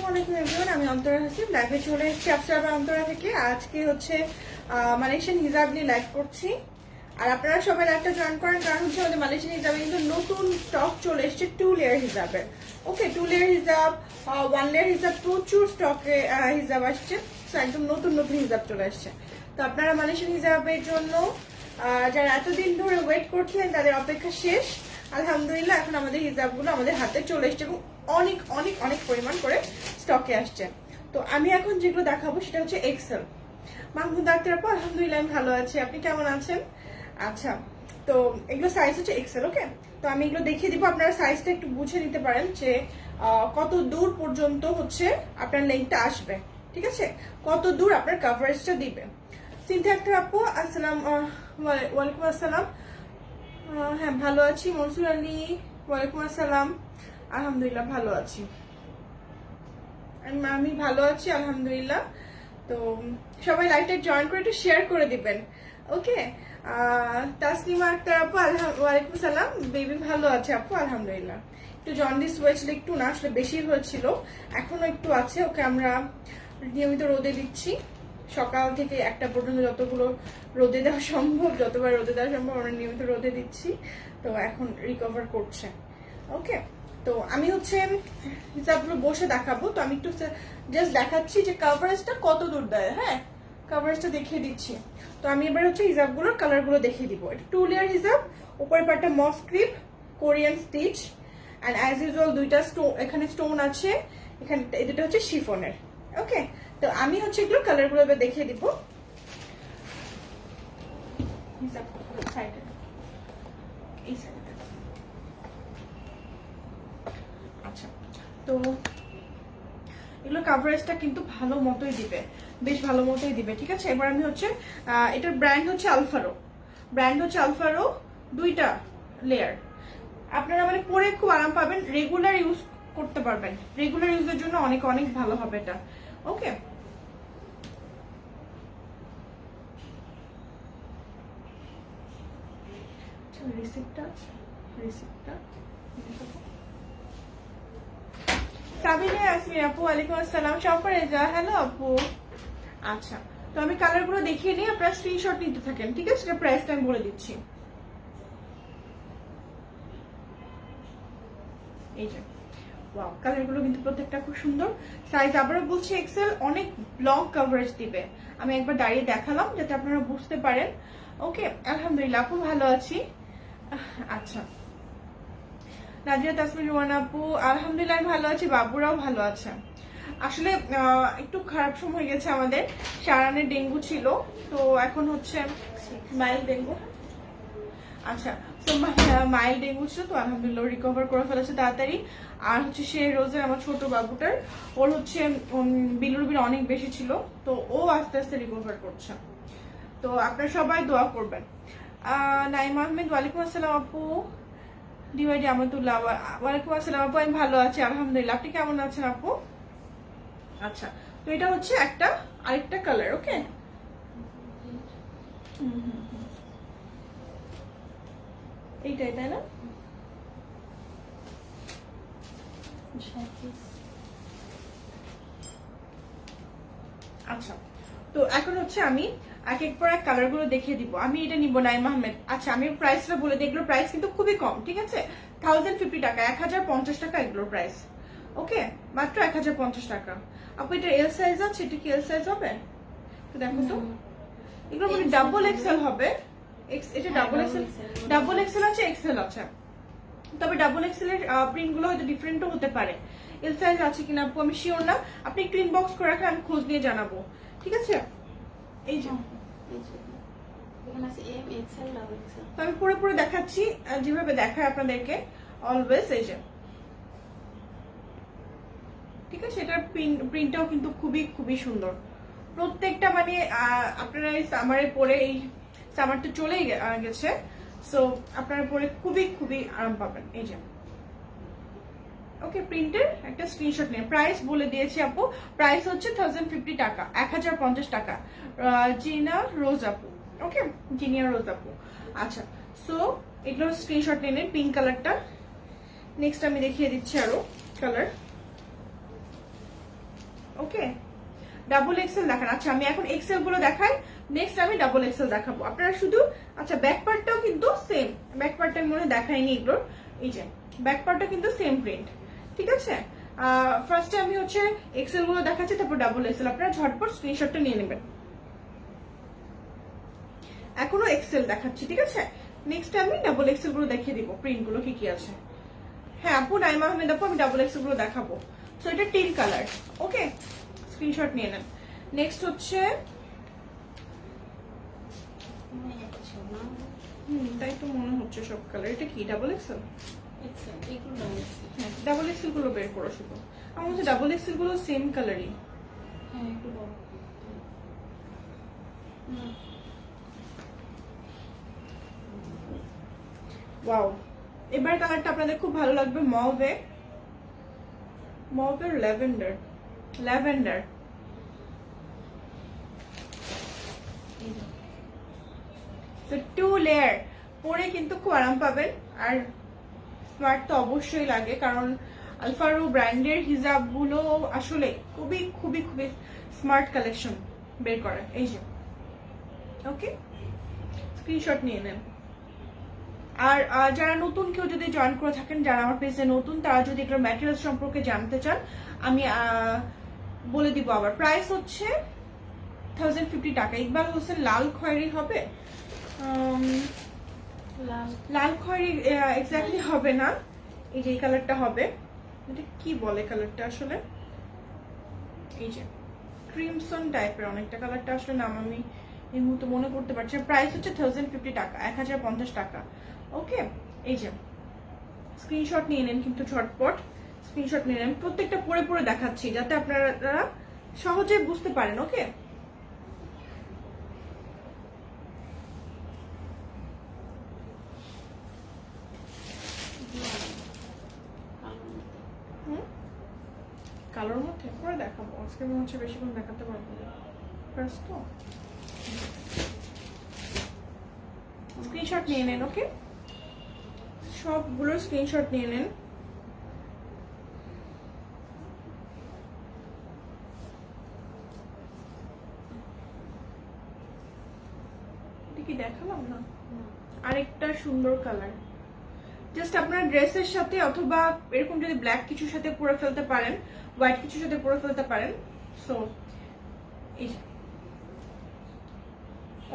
আসসালামু আলাইকুম এভরিওয়ান, আমি অন্তরা হাসিন লাইভে চলে এসেছি আপনারা অন্তরা থেকে। আজকে হচ্ছে মালয়েশিয়ান হিজাব নিয়ে লাইভ করছি। আর আপনারা সবাই লাইভটা জয়েন করেন, কারণ হচ্ছে আমাদের মালয়েশিয়ান হিজাবে কিন্তু নতুন স্টক চলে এসেছে 2 লেয়ার হিজাবে। ওকে, 2 লেয়ার হিজাব, 1 লেয়ার হিজাব, প্রচুর স্টকে হিজাব আসছে। একদম নতুন নতুন হিজাব চলে আসছে। তো আপনারা মালয়েশিয়ান হিজাবের জন্য যারা এতদিন ধরে ওয়েট করছিলেন তাদের অপেক্ষা শেষ। আলহামদুলিল্লাহ এখন আমাদের হিজাবগুলো আমাদের হাতে চলে এসছে এবং অনেক অনেক অনেক পরিমাণ করে স্টকে আসছে। তো আমি এখন যেগুলো দেখাবো সেটা হচ্ছে এক্সেল। মাহমুদ ডাক্তার আপু, আলহামদুলিল্লাহ আমি ভালো আছি, আপনি কেমন আছেন? আচ্ছা, তো এগুলো সাইজ হচ্ছে এক্সেল। ওকে, তো আমি এগুলো দেখিয়ে দিব, আপনারা সাইজটা একটু বুঝে নিতে পারেন যে কত দূর পর্যন্ত হচ্ছে আপনার লেন্থটা আসবে, ঠিক আছে, কত দূর আপনার কভারেজটা দিবে। সিনথিয়া আক্তার আপু, আসসালাম, ওয়ালাইকুম আসসালাম। হ্যাঁ ভালো আছি। মনসুর আলী, ওয়ালাইকুম আসসালাম। আলহামদুলিল্লাহ ভালো আছি, আমি ভালো আছি আলহামদুলিল্লাহ। তো সবাই লাইভটা জয়েন করে একটু শেয়ার করে দিবেন। ওকে, তাসলিমা আক্তার আপু, ওয়ালাইকুম সালাম। বেবি ভালো আছে আপু, আলহামদুলিল্লাহ। একটু জন্ডিস হয়েছিল, একটু না আসলে বেশি হয়েছিল, এখনো একটু আছে। ওকে, আমরা নিয়মিত রোদে দিচ্ছি সকাল থেকে একটা পর্যন্ত, যতগুলো রোদে দেওয়া সম্ভব, যতবার রোদে দেওয়া সম্ভব আমরা নিয়মিত রোদে দিচ্ছি। তো এখন রিকভার করছে। ওকে, তো আমি হচ্ছে হিসাবগুলো বসে দেখাবো। তো আমি একটু জাস্ট দেখাচ্ছি যে কাভারেজটা কত দূর দেয়। হ্যাঁ, কাভারেজটা দেখিয়ে দিচ্ছি। তো আমি এবার হচ্ছে হিজাবগুলোর কালারগুলো দেখিয়ে দিব। এটা 2 লেয়ার হিজাব, উপরের পার্টটা moss crepe Korean stitch, and as usual দুইটা এখানে স্টোন আছে, এখানে এই দুটো হচ্ছে শিফনের। ওকে, তো আমি হচ্ছে এগুলো কালারগুলো এবার দেখিয়ে দিব। আচ্ছা, তো এগুলো কাভারেজটা কিন্তু ভালো মতোই দিবে, বেশ ভালো মতোই দিবে, ঠিক আছে। এবার আমি হচ্ছে এটার ব্র্যান্ড হচ্ছে আলফারো, দুইটা লেয়ার। আপনারা মানে পরে খুব আরাম পাবেন, রেগুলার ইউজ করতে পারবেন, রেগুলার ইউজের জন্য অনেক অনেক ভালো হবে এটা। ওকে, সাবিনা ইয়াসমিন আপু, ওয়ালাইকুম আসসালাম। সরপরেজা, হ্যালো আপু। আচ্ছা, তো আমি কালারগুলো দেখিয়ে নিই, আপনারা স্ক্রিনশট নিতে থাকেন, ঠিক আছে। এটা প্রাইসটা আমি বলে দিচ্ছি। এই যে ওয়াও, কালারগুলো কিন্তু প্রত্যেকটা খুব সুন্দর। সাইজ আবারও বলছি এক্সেল, অনেক লং কভারেজ দিবে। আমি একবার দাঁড়িয়ে দেখালাম যাতে আপনারা বুঝতে পারেন। ওকে, আলহামদুলিল্লাহ আপু ভালো আছি। আচ্ছা, নাজিয়া তাসমিন রুয়ান আপু, আলহামদুলিল্লাহ আমি ভালো আছি, বাবুরাও ভালো আছে। আসলে একটু খারাপ সময় গেছে আমাদের, সারানের ডেঙ্গু ছিল, তো এখন হচ্ছে মাইল্ড ডেঙ্গু। আচ্ছা, তো মাইল্ড ডেঙ্গু ছিল, তো আলহামদুলিল্লাহ রিকভার করে ফেলেছে তাড়াতাড়ি। আর হচ্ছে সে রোজের আমার ছোট বাবুটার, ওর হচ্ছে বিলুরবিল অনেক বেশি ছিল, তো ও আস্তে আস্তে রিকভার করছে। তো আপনারা সবাই দোয়া করবেন। নাইম আহমেদ, ওয়ালাইকুম আসসালাম আপু। ডিওয়াইডি আমতুল্লাহ, ওয়ালাইকুম আসসালাম আপু, আমি ভালো আছি আলহামদুলিল্লাহ, আপনি কেমন আছেন আপু? আচ্ছা, তো এটা হচ্ছে আরেকটা কালার। ওকে, এইটাই তাই না? আচ্ছা, তো এখন হচ্ছে আমি এক এক পর এক কালার গুলো দেখিয়ে দিব। আমি এটা নিব নাইম আহমেদ। আচ্ছা, আমি প্রাইসটা বলে দিই, এগুলোর প্রাইস কিন্তু খুবই কম, ঠিক আছে। 1050 টাকা, 1050 টাকা এগুলোর প্রাইস। ওকে, মাত্র 1050 টাকা। আপু এটা এল সাইজ আছে, এটা কি এল সাইজ হবে? তো দেখো তো, এগুলো মানে ডাবল এক্সেল হবে। এটা ডাবল এক্সেল আছে, এক্সেল আছে, তবে ডাবল এক্সেল এর প্রিন্ট গুলো হয়তো ডিফারেন্টও হতে পারে। এল সাইজ আছে কিনা আপু আমি শিওর না, আপনি একটু ইনবক্স করে রাখেন, আমি খোঁজ নিয়ে জানাবো, ঠিক আছে। এই যে তো আমি পুরো দেখাচ্ছি যেভাবে দেখায় আপনাদেরকে অলওয়েজ। এই যে, ঠিক আছে, এটার প্রিন্টটাও কিন্তু খুবই খুবই সুন্দর প্রত্যেকটা। মানে আপনারা এই সামারে পরে, এই সামারটা চলেই গেছে, সো আপনারা পরে খুবই খুবই আরাম পাবেন। এই যে, ওকে, প্রিন্টের একটা স্ক্রিনশট নিয়ে প্রাইস বলে দিয়েছি আপু। প্রাইস হচ্ছে 1050 টাকা, 1050 টাকা। জিনা রোজ আপু, ওকে, জিনিয়া রোজ আপু। আচ্ছা, সো এগুলোর স্ক্রিনশট নিয়ে নিন, পিঙ্ক কালারটা। নেক্সট আমি দেখিয়ে দিচ্ছি আরো কালার। ওকে, ডাবল এক্সেল দেখান। আচ্ছা আমি এখন এক্সেল গুলো দেখাই, নেক্সট আমি ডাবল এক্সেল দেখাবো আপনারা শুধু। আচ্ছা ব্যাক পার্টটাও কিন্তু সেম, ব্যাক পার্টটা আমি মনে হয় দেখাইনি এগুলোর, এই যে ব্যাক পার্টটা কিন্তু সেম প্রিন্ট, ঠিক আছে। ফার্স্টে আমি হচ্ছে এক্সেল গুলো দেখাচ্ছি, তারপর ডাবল এক্সেল, আপনারা ঝটপট স্ক্রিনশটটা নিয়ে নেবেন। এখনো এক্সেল দেখাচ্ছি, ঠিক আছে। নেক্সট আমি ডাবল এক্সেল গুলো দেখিয়ে দিব, প্রিন্ট গুলো কি কি আছে। হ্যাঁ আপু নাইমা আহমেদ আপু, আমি ডাবল এক্সেল গুলো দেখাবো। সো এটা টিল কালার, ওকে, স্ক্রিনশট নিয়ে নেন। নেক্সট হচ্ছে তাই তো মনে হচ্ছে সব কালার। এটা কি ডাবল এক্সেল? হ্যাঁ ডাবল এক্সেল গুলো বের করো শুধু, আমার হচ্ছে ডাবল এক্সেল গুলো সেম কালারই। ওয়াও, এবার কালারটা আপনাদের খুব ভালো লাগবে, মভে, মভের ল্যাভেন্ডার, ল্যাভেন্ডার। টু লেয়ার পরে কিন্তু খুব আরাম পাবেন, আর স্মার্ট তো অবশ্যই লাগে, কারণ আলফারো ব্র্যান্ডের হিজাব গুলো আসলে খুবই খুবই খুবই স্মার্ট কালেকশন বের করে। এই যে ওকে, স্ক্রিনশট নিয়ে নেন। আর যারা নতুন কেউ যদি জয়েন করে থাকেন, যারা আমার পেজে নতুন, তারা যদি এগুলোর ম্যাটেরিয়ালস সম্পর্কে জানতে চান, আমি বলে দিব। আবার প্রাইস হচ্ছে 1050 টাকা। ইকবাল হোসেন লাল খয়েরি হবে, লাল খয়েরি এক্স্যাক্টলি হবে না, এই যে এই কালারটা হবে। এটা কি বলে কালারটা আসলে, এই যে ক্রিমসন টাইপের অনেকটা কালারটা, আসলে নাম আমি এই মুহূর্তে মনে করতে পারছি। প্রাইস হচ্ছে 1050 টাকা, 1050 টাকা। ওকে, এই যে স্ক্রিনশট নিয়ে নেন কিন্তু ঝটপট, স্ক্রিনশট নিয়ে নেন। প্রত্যেকটা পরে পরে দেখাচ্ছি যাতে আপনারা সহজে বুঝতে পারেন। ওকে, কালোর মধ্যে পরে দেখাবো, আজকে মনে হচ্ছে বেশিক্ষণ দেখাতে পারবো না, ফার্স্ট তো। স্ক্রিনশট নিয়ে নেন, ওকে, সবগুলোর স্ক্রিনশট নিয়ে নেন। এটা কি দেখালাম না? আরেকটা সুন্দর কালার, জাস্ট আপনার ড্রেসের সাথে অথবা এরকম যদি ব্ল্যাক কিছুর সাথে পরে ফেলতে পারেন, হোয়াইট কিছুর সাথে পরে ফেলতে পারেন। সো এই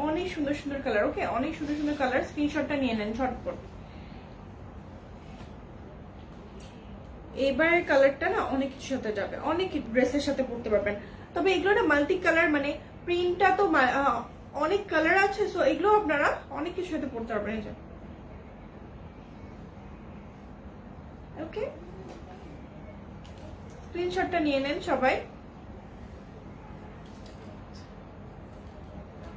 অনেক সুন্দর সুন্দর কালার, ওকে, অনেক সুন্দর সুন্দর কালার। স্ক্রিনশটটা নিয়ে নেন ঝটপট। এবারের কালারটা না অনেক কিছুর সাথে যাবে, অনেক ড্রেসের সাথে পরতে পারবেন। তবে এগুলো না মাল্টি কালার, মানে প্রিন্টটা তো অনেক কালার আছে, সো এগুলো আপনারা অনেক কিছুর সাথে পরতে পারবেন। এই যে ওকে, স্ক্রিনশটটা নিয়ে নেন সবাই।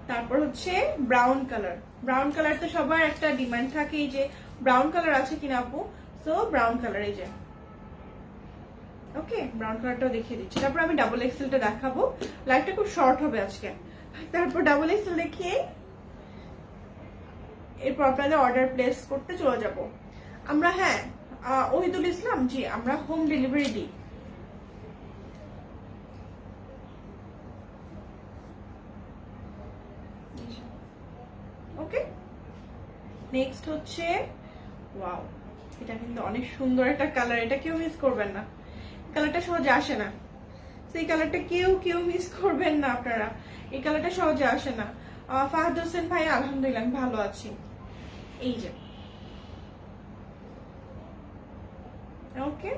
তারপর হচ্ছে ব্রাউন কালার, ব্রাউন কালার তো সবার একটা ডিমান্ড থাকে, এই যে ব্রাউন কালার আছে কিনা আপু। সো ব্রাউন কালার, এই যে ওকে, ব্রাউন কালারটাও দেখিয়ে দিচ্ছি। তারপর আমি ডাবল এক্সেলটা দেখাবো, লাইফটা খুব শর্ট হবে আজকে। তারপর ডাবল এক্সেল দেখিয়ে এরপর আপনাদের অর্ডার প্লেস করতে চলে যাব আমরা। হ্যাঁ ওহিদুল ইসলাম, জি আমরা হোম ডেলিভারি দিই। ওকে, নেক্সট হচ্ছে ওয়াও, এটা কিন্তু অনেক সুন্দর একটা কালার, এটা কেউ মিস করবেন না, কালারটা সহজে আসে না। সেই কালারটা কেউ মিস করবেন না আপনারা, এই কালারটা সহজে আসে না। ফাহাদ হোসেন ভাই আলহামদুলিল্লাহ আমি ভালো আছি। এই যে ওকে,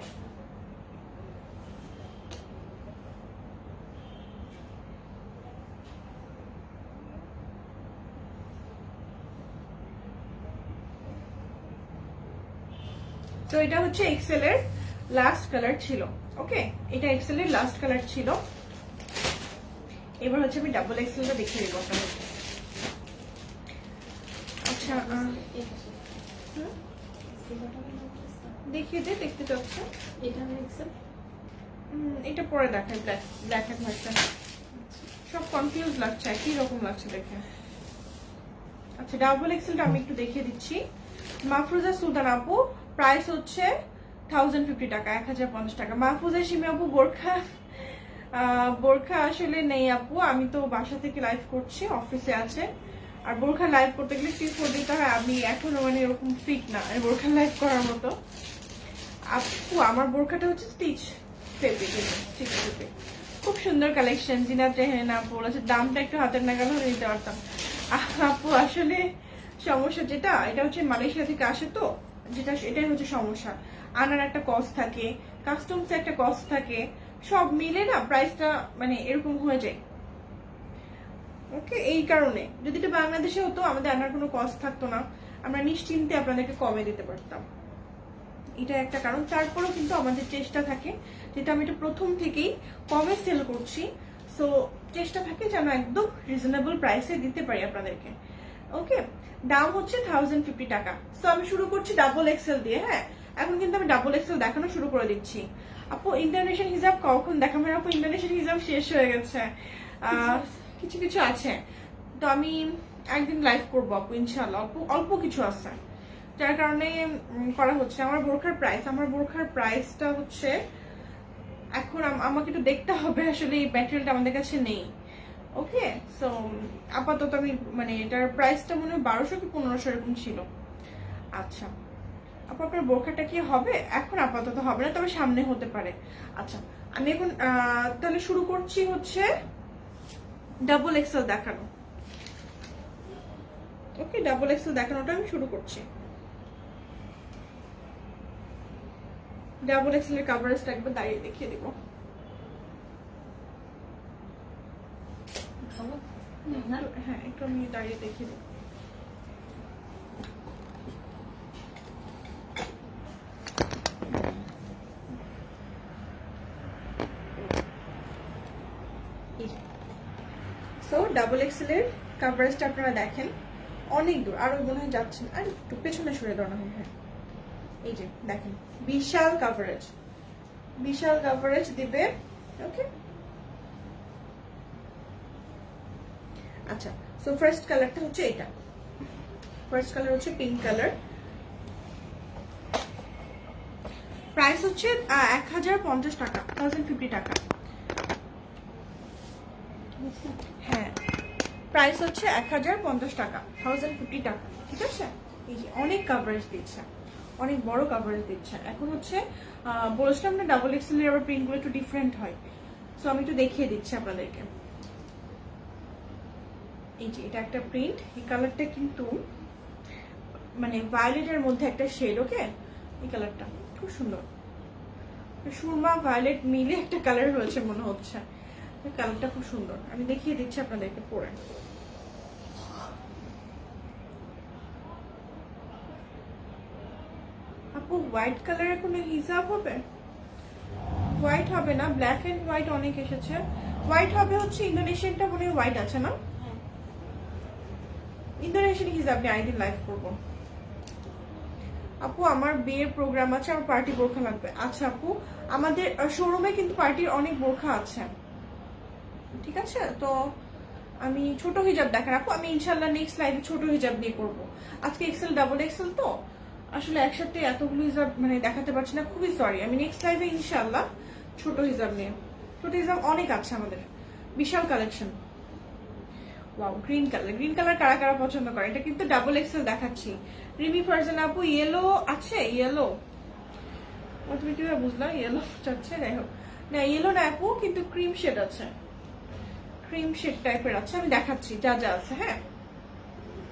তো এটা হচ্ছে এক্সেল এর লাস্ট কালার ছিল। ওকে, এটা এক্সেল এর লাস্ট কালার ছিল। এবার হচ্ছে আমি ডাবল এক্সেলটা দেখিয়ে দেবো আপনাদের। আচ্ছা দেখিয়ে দে, দেখতে চাচ্ছেন এটা এক্সেল, এটা পরে দেখায়, ব্ল্যাক এন্ড হোয়াইটটা সব কনফিউজ লাগছে, একই রকম লাগছে দেখে। আচ্ছা ডাবল এক্সেলটা আমি একটু দেখিয়ে দিচ্ছি। মাহফুজা সুলতান আপু, প্রাইস হচ্ছে 1050 টাকা, 1050 টাকা। মাহফুজা সিমি আপু বোরখা বোরখা আসলে নেই আপু, আমি তো বাসা থেকে লাইভ করছি, অফিসে আছে। আর বোরখা লাইভ করতে গেলে টিপস দিতে হয়, আমি এখনো মানে এরকম ফিট না বোরখা লাইভ করার মতো। আপু আমার বোরখাটা হচ্ছে স্টিচ ফেব্রিক, খুব সুন্দর কালেকশন। জিনাত রেহেনা আপু বলেছে দামটা একটু হাতের নাগাল হলে নিতে পারতাম। আপু আসলে সমস্যা যেটা, এটা হচ্ছে মালয়েশিয়া থেকে আসে তো, যেটা এটাই হচ্ছে সমস্যা। আনার একটা কস্ট থাকে, কাস্টমস একটা কস্ট থাকে, সব মিলে না প্রাইসটা মানে এরকম হয়ে যায়। ওকে, এই কারণে যদি এটা বাংলাদেশে হতো আমাদের আনার কোনো কস্ট থাকতো না, আমরা নিশ্চিন্তে আপনাদেরকে কমে দিতে পারতাম। এটা একটা কারণ। তারপরেও কিন্তু আমাদের চেষ্টা থাকে, যেটা আমি এটা প্রথম থেকেই কমে সেল করছি, সো চেষ্টা থাকে যেন একদম রিজনেবল প্রাইসে দিতে পারি আপনাদেরকে। ওকে, দাম হচ্ছে 1050 টাকা। সো আমি শুরু করছি ডাবল এক্সেল দিয়ে। হ্যাঁ, এখন কিন্তু আমি ডাবল এক্সেল দেখানো শুরু করে দিচ্ছি। আপু ইন্টারন্যাশনাল হিসাব কখন দেখাবো? আপু ইন্টারন্যাশনাল হিসাব শেষ হয়ে গেছে, কিছু কিছু আছে, তো আমি একদিন লাইভ করবো আপু ইনশাল্লাহ। অল্প কিছু আছে, যার কারণে করা হচ্ছে। আমার বোরখার প্রাইসটা হচ্ছে এখন আমাকে একটু দেখতে হবে, আসলে এই ম্যাটেরিয়ালটা আমাদের কাছে নেই। ওকে, সো আপাতত আমি মানে এটার প্রাইসটা মনে হয় 1200 কি 1500 এরকম ছিল। আচ্ছা আপু আপনার বোরখাটা কি হবে? এখন আপাতত হবে না, তবে সামনে হতে পারে। আচ্ছা আমি এখন তাহলে শুরু করছি হচ্ছে ডাবল এক্সেল দেখানো। ওকে, ডাবল এক্সেল দেখানোটা আমি শুরু করছি। ডাবল এক্সেল এর কভারেজটা একবার দাঁড়িয়ে দেখিয়ে দিব। হ্যাঁ, একটু আমি দাঁড়িয়ে দেখিয়ে দিব। সো ডাবল এক্সেল এর কভারেজটা আপনারা দেখেন, অনেক দূর, আরো মনে হয় যাচ্ছেন, আর একটু পেছনে সরে দাঁড়ানো হয়। হ্যাঁ, এই যে দেখেন, বিশাল কভারেজ দিবে। ওকে, আচ্ছা সো ফার্স্ট কালারটা হচ্ছে এটা, ফার্স্ট কালার হচ্ছে পিঙ্ক কালার। প্রাইস হচ্ছে 1050 টাকা, 1050 টাকা। হ্যাঁ, প্রাইস হচ্ছে 1050 টাকা, 1050 টাকা। ঠিক আছে, এই যে অনেক কভারেজ দিচ্ছে, অনেক বড় কভারেজ দিচ্ছে। এখন হচ্ছে বলেছিলাম না ডাবল এক্সেল এর আবার প্রিন্টগুলো একটু ডিফারেন্ট হয়, সো আমি একটু দেখিয়ে দিচ্ছি আপনাদেরকে। এই যে এটা একটা প্রিন্ট, এই কালারটা কিন্তু মানে ভায়োলেটের মধ্যে একটা শেড। ওকে, এই কালারটা খুব সুন্দর, সুরমা ভায়োলেট মিলে একটা কালার রয়েছে মনে হচ্ছে। কালারটা খুব সুন্দর, আমি দেখিয়ে দিচ্ছি আপনাদেরকে পরে। আপু হোয়াইট কালারের কোনো হিসাব হবে? হোয়াইট হবে না, ব্ল্যাক এন্ড হোয়াইট অনেক এসেছে। হোয়াইট হবে হচ্ছে ইন্দোনেশিয়ানটা, মনে হয় হোয়াইট আছে না? ইন্দোনেশিয়ান হিসাব নিয়ে আরেকদিন লাইভ করবো। আপু আমার বিয়ের প্রোগ্রাম আছে, আমার পার্টি বোরখা লাগবে। আচ্ছা আপু, আমাদের শোরুমে কিন্তু পার্টির অনেক বোরখা আছে। ঠিক আছে, তো আমি ছোট হিজাব দেখান আপু, আমি ইনশাল্লাহ নেক্সট লাইভে ছোট হিজাব নিয়ে করবো। আজকে এক্সেল ডাবল এক্সেল তো আসলে একসাথে এতগুলো হিজাব মানে দেখাতে পারছি না, খুবই সরি। আমি নেক্সট লাইভে ইনশাল্লাহ ছোট হিজাব নিয়ে, ছোট হিজাব অনেক আছে আমাদের, বিশাল কালেকশন। ওয়াও, গ্রিন কালার কারা কারা পছন্দ করে? এটা কিন্তু ডাবল এক্সেল দেখাচ্ছি। রিমি ফারজান আপু ইয়েলো আছে? ইয়েলো তুমি কিভাবে বুঝলা ইয়েলো চাচ্ছে? যাই হোক, না ইয়েলো না আপু, কিন্তু ক্রিম শেড আছে, ক্রিম শেড টাইপের আছে, আমি দেখাচ্ছি যা যা আছে। হ্যাঁ,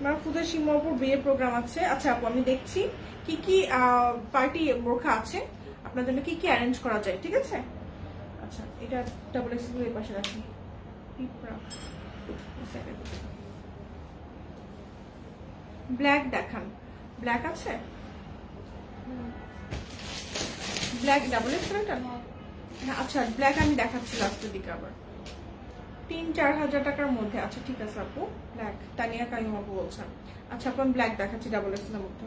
মাহফুজা শিমাপুর বিয়ের প্রোগ্রাম আছে। আচ্ছা আপু আমি দেখছি কি কি পার্টি বোরখা আছে, আপনার জন্য কি কি অ্যারেঞ্জ করা যায়। ঠিক আছে, আচ্ছা এটা ডাবল এক্সেল এর পাশে রাখি। ব্ল্যাক দেখান, ব্ল্যাক আছে? ব্ল্যাক ডাবল এক্সেলটা? আচ্ছা ব্ল্যাক আমি দেখাচ্ছি লাস্টের দিকে আবার। 3-4 হাজার টাকার মধ্যে। আচ্ছা ঠিক আছে আপু, ব্ল্যাক তানিয়া কাইম আপু বলছেন। আচ্ছা আপু আমি ব্ল্যাক দেখাচ্ছি ডাবল এক্সেলের মধ্যে।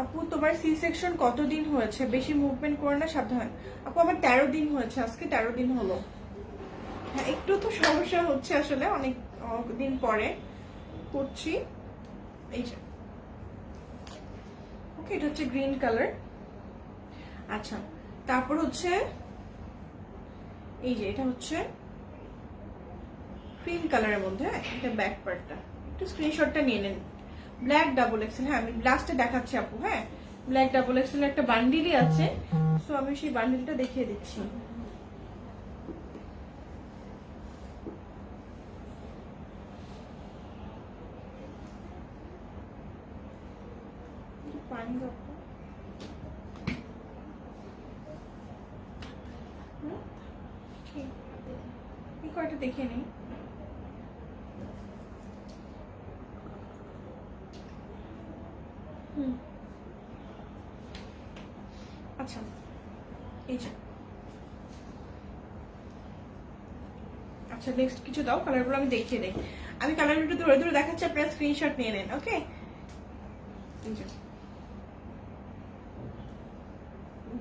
আপু তোমার সি সেকশন কতদিন হয়েছে? বেশি মুভমেন্ট করে না, সাবধান। আপু আমার 13 দিন হয়েছে, আজকে 13 দিন হলো। হ্যাঁ একটু তো সমস্যা হচ্ছে আসলে, অনেক দিন পরে করছি। এই যে ওকে, এটা হচ্ছে গ্রিন কালার। আচ্ছা, তারপর হচ্ছে এই যে এটা হচ্ছে ক্রিম কালারের মধ্যে, এটা ব্যাক পার্টটা, একটু স্ক্রিনশটটা নিয়ে নেন। ব্ল্যাক ডাবল এক্সেল, হ্যাঁ আমি লাস্টে দেখাচ্ছি আপু। হ্যাঁ, ব্ল্যাক ডাবল এক্সেল একটা বান্ডিলই আছে, সো আমি সেই বান্ডিলটা দেখিয়ে দিচ্ছি। পানি দাও। এই কয়টা দেখে নেই। আচ্ছা, এই যে আচ্ছা নেক্সট কিছু দাও, কালারগুলো আমি দেখিয়ে দেই। আমি কালারগুলো ধরে ধরে দেখাচ্ছি, আপনারা স্ক্রিনশট নিয়ে নেন। ওকে,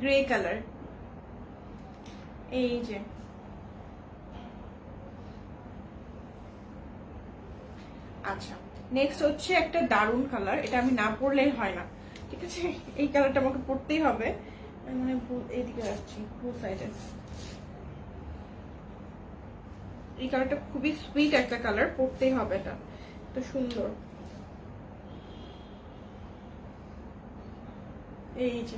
গ্রে কালার, এই যে আচ্ছা নেক্সট হচ্ছে একটা দারুন কালার, এটা আমি না পরলেই হয় না, ঠিক আছে? এই কালারটা আমাকে পরতেই হবে, মানে এইদিকে রাখছি ফুল সাইডে। এই কালারটা খুবই সুইট একটা কালার, পরতেই হবে, এটা তো সুন্দর। এই যে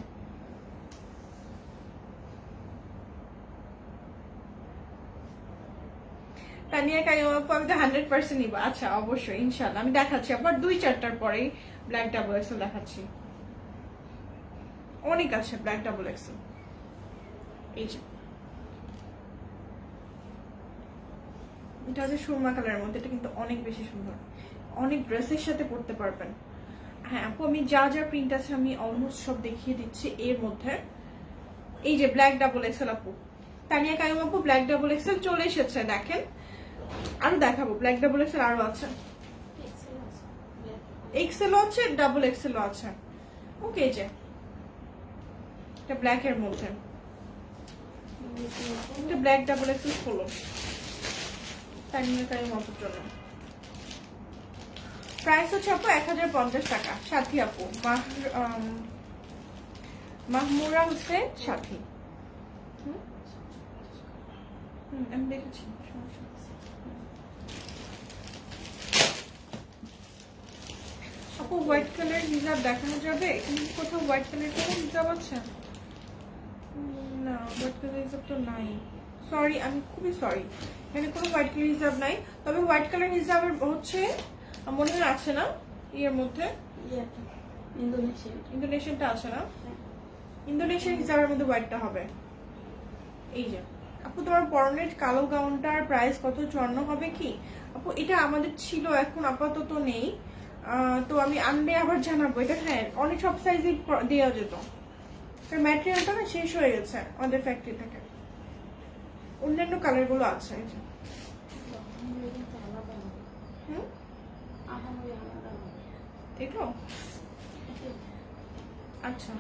তানিয়া কাইম আপু, আমি তো 100% নিবা। আচ্ছা অবশ্যই, ইনশাল্লাহ আমি দেখাচ্ছি আবার 2-4টার পরেই ব্ল্যাক ডাবল এক্সেল দেখাচ্ছি। অনেক আছে ব্ল্যাক ডাবল এক্সেল। এই যে এটা হচ্ছে সুরমা কালারের মধ্যে, এটা কিন্তু অনেক বেশি সুন্দর, অনেক ড্রেসের সাথে পরতে পারবেন। হ্যাঁ আপু, আমি যা যা প্রিন্ট আছে আমি অলমোস্ট সব দেখিয়ে দিচ্ছি এর মধ্যে। এই যে ব্ল্যাক ডাবল এক্সেল আপু, তানিয়া কাইম আপু ব্ল্যাক ডাবল এক্সেল চলে এসেছে, দেখেন আরো দেখাবো। ব্ল্যাক ডাবল এক্সেল আরো আছে, এক্সেলও আছে, ডাবল এক্সেলও আছে। ওকে, যে এটা ব্ল্যাক এর মধ্যে, এটা ব্ল্যাক ডাবল এক্সেল হলো তানিয়া কাইম আপুর জন্য। প্রাইস হচ্ছে আপু 1050 টাকা। সাথী আপু, মাহমুরা হোসেন সাথী। আমি দেখেছি। আপু হোয়াইট কালার হিজাব দেখানো যাবে? কোথাও হোয়াইট কালার কোনো হিজাব আছে? না, হোয়াইট কালার হিজাব তো নাই, সরি, আমি খুবই সরি, এখানে কোনো হোয়াইট কালার হিজাব নাই। তবে হোয়াইট কালার হিজাবের হচ্ছে মনে হয় আছে না এর মধ্যে, ইন্দোনেশিয়ানটা আছে না? ইন্দোনেশিয়ান হিজাবের মধ্যে হোয়াইটটা হবে। এই যে আপু, তোমার পরনের কালো গাউনটার প্রাইস কত? 54 হবে কি আপু? এটা আমাদের ছিল, এখন আপাতত নেই, তো আমি আনলে আবার জানাবো। এটা হ্যাঁ অনেক সব সাইজে দেওয়া যেত, ম্যাটেরিয়ালটা না শেষ হয়ে গেছে আমাদের ফ্যাক্টরি থেকে। অন্যান্য কালার গুলো আছে। এটাও আচ্ছা,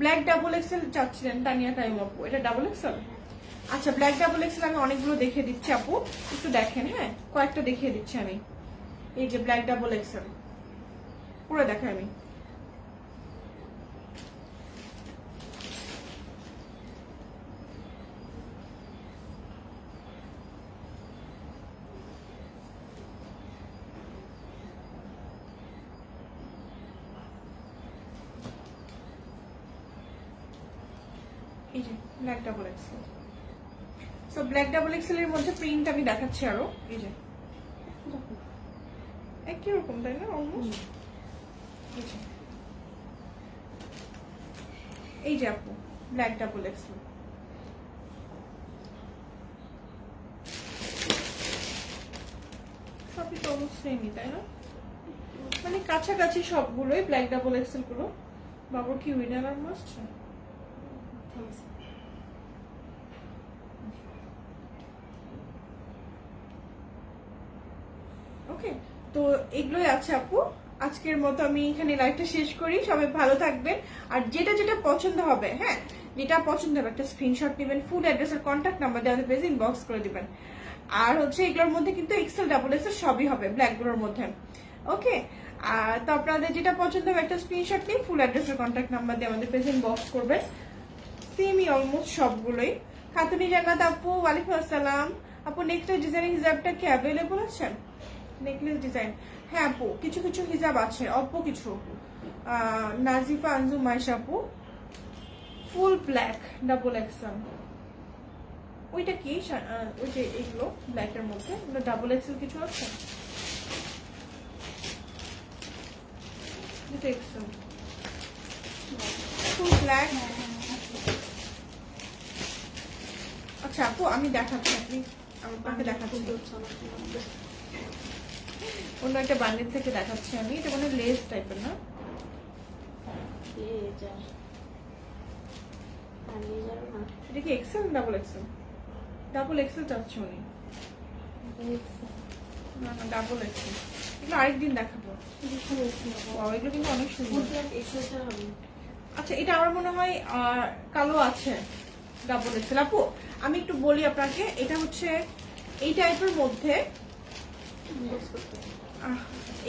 ব্ল্যাক ডাবল এক্সেল চাচ্ছিলেন তানিয়া কাইম আপু, এটা ডাবল এক্সেল। আচ্ছা, ব্ল্যাক ডাবল এক্সেল আমি অনেকগুলো দেখিয়ে দিচ্ছি আপু, একটু দেখেন। হ্যাঁ, কয়েকটা দেখিয়ে দিচ্ছি আমি। এই যে ব্ল্যাক ডাবল এক্সেল পুরো দেখাই আমি। এই যে black double XL, so black double XL এর মধ্যে প্রিন্ট আমি দেখাচ্ছি আরো। এই যে একই রকম, তাই না? অলমোস্ট। এই যে আপু ব্ল্যাক ডাবল এক্সেল, সবই তো অলমোস্ট সেমই, তাই না? মানে কাছাকাছি সবগুলোই ব্ল্যাক ডাবল এক্সেল গুলো। বাবুর কি উইনার অলমোস্ট। ওকে, তো এগুলোই আছে আপু। আজকের মতো আমি এখানে লাইভটা শেষ করি। সবাই ভালো থাকবেন, আর যেটা যেটা পছন্দ হবে, হ্যাঁ যেটা পছন্দ হবে একটা স্ক্রিনশট নেবেন, ফুল অ্যাড্রেস আর কন্ট্যাক্ট নাম্বার দিয়ে আমাদের পেজে ইনবক্স করে দিবেন। আর হচ্ছে এগুলোর মধ্যে কিন্তু এক্সেল ডাবল এক্সেল সবই হবে ব্ল্যাক গুলোর মধ্যে। ওকে, আর তো আপনাদের যেটা পছন্দ হবে একটা স্ক্রিনশট নিয়ে ফুল অ্যাড্রেস আর কন্ট্যাক্ট নাম্বার দিয়ে আমাদের পেজে ইনবক্স করবেন। সেমই অলমোস্ট সবগুলোই। খাতুনি জান্নাত আপু, ওয়ালাইকুম আসসালাম আপু। নেকলেস ডিজাইনের হিজাবটা কি অ্যাভেলেবল আছে? নেকলেস ডিজাইন, হ্যাঁ আপু কিছু কিছু হিজাব আছে, অল্প কিছু। নাজিফা আনজুম মাইশা আপু, ফুল ব্ল্যাক ডাবল এক্সেল। ওইটা কি ওই যে এগুলো ব্ল্যাকের মধ্যে ডাবল এক্সেল কিছু আছে? Excel full black. আচ্ছা আপু আমি দেখাচ্ছি, আপনি আমার পাখে দেখাচ্ছি, অন্য একটা বান্ডিল থেকে দেখাচ্ছি আমি। এটা মানে লেস টাইপের না? এটা কি XL double XL? Double XL চাচ্ছি উনি। না না ডাবল এক্সেল, এগুলো আরেকদিন দেখাবো। এগুলো কিন্তু অনেক সুন্দর। আচ্ছা এটা আমার মনে হয় কালো আছে ডাবল এক্সেল। আপু আমি একটু বলি আপনাকে, এটা হচ্ছে এই টাইপের মধ্যে,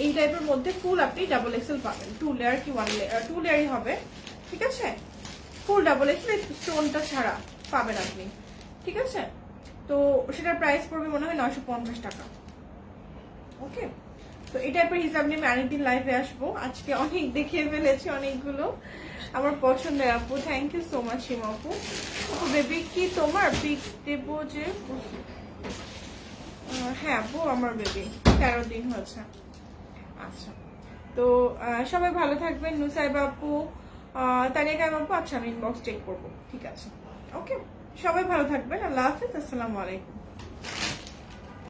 এই টাইপের মধ্যে ফুল আপনি ডাবল এক্সেল পাবেন। 2 লেয়ার কি 1 লেয়ার, 2 লেয়ারই হবে, ঠিক আছে? ফুল ডাবল এক্সেল স্টোনটা ছাড়া পাবেন আপনি, ঠিক আছে? তো সেটার প্রাইস পড়বে মনে হয় 950 টাকা। ওকে, তো এই টাইপের হিসাব নিয়ে আমি আরেকদিন লাইভে আসবো। আজকে অনেক দেখিয়ে ফেলেছি অনেকগুলো আমার পছন্দের আপু। থ্যাংক ইউ সো মাচ হিম আপু। বেবি কি তোমার পিক দেবো যে? হ্যাঁ আপু আমার বেবি 13 দিন হয়েছে। আচ্ছা তো সবাই ভালো থাকবেন। নুসাইবা আপু, তানিয়া কাইম আপু, আচ্ছা আমি ইনবক্স চেক করবো, ঠিক আছে? ওকে, সবাই ভালো থাকবেন। আল্লাহ হাফিজ, আসসালামু আলাইকুম।